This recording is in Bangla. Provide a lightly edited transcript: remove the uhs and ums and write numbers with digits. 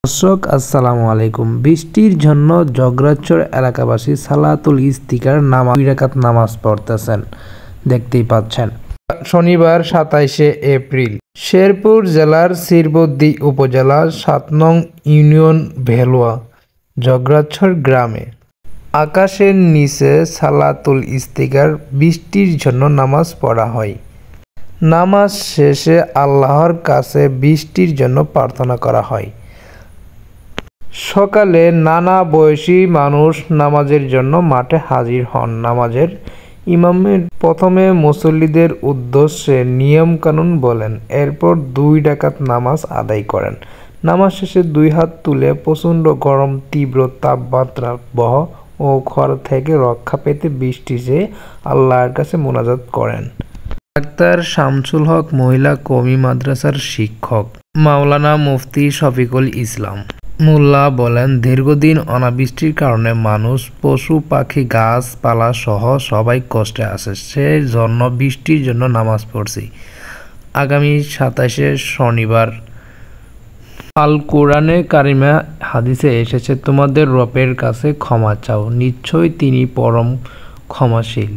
দর্শক আসসালামু আলাইকুম। বৃষ্টির জন্য জগরাচর এলাকাবাসী সালাতুল ইস্তিকার নামাজ 2 রাকাত নামাজ পড়তেছেন, দেখতেই পাচ্ছেন। শনিবার 27 এপ্রিল শেরপুর জেলার শিরবদ্দি উপজেলা 7 নং ইউনিয়ন ভেলোয়া জগরাচর গ্রামে আকাশের নিচে সালাতুল ইস্তিকার বৃষ্টির জন্য নামাজ পড়া হয়। নামাজ শেষে আল্লাহর কাছে বৃষ্টির জন্য প্রার্থনা করা হয়। সকালে নানা বয়সী মানুষ নামাজের জন্য মাঠে হাজির হন। নামাজের ইমামের প্রথমে মুসল্লিদের উদ্দেশ্যে নিয়মকানুন বলেন, এরপর 2 রাকাত নামাজ আদায় করেন। নামাজ শেষে 2 হাত তুলে প্রচণ্ড গরম, তীব্র তাপমাত্রা বহ ও খরা থেকে রক্ষা পেতে বৃষ্টি চেয়ে আল্লাহর কাছে মোনাজাত করেন। ডাক্তার শামসুল হক মহিলা কওমি মাদ্রাসার শিক্ষক মাওলানা মুফতি শফিকুল ইসলাম মোল্লা বলেন, দীর্ঘদিন অনাবৃষ্টির কারণে মানুষ, পশু পাখি, গাছপালা সহ সবাই কষ্টে আছে। সেই জন্য বৃষ্টির জন্য নামাজ পড়ছি। আগামী 27 শনিবার আল কোরআনে কারিমা হাদিসে এসেছে, তোমাদের রবের কাছে ক্ষমা চাও, নিশ্চয়ই তিনি পরম ক্ষমাশীল।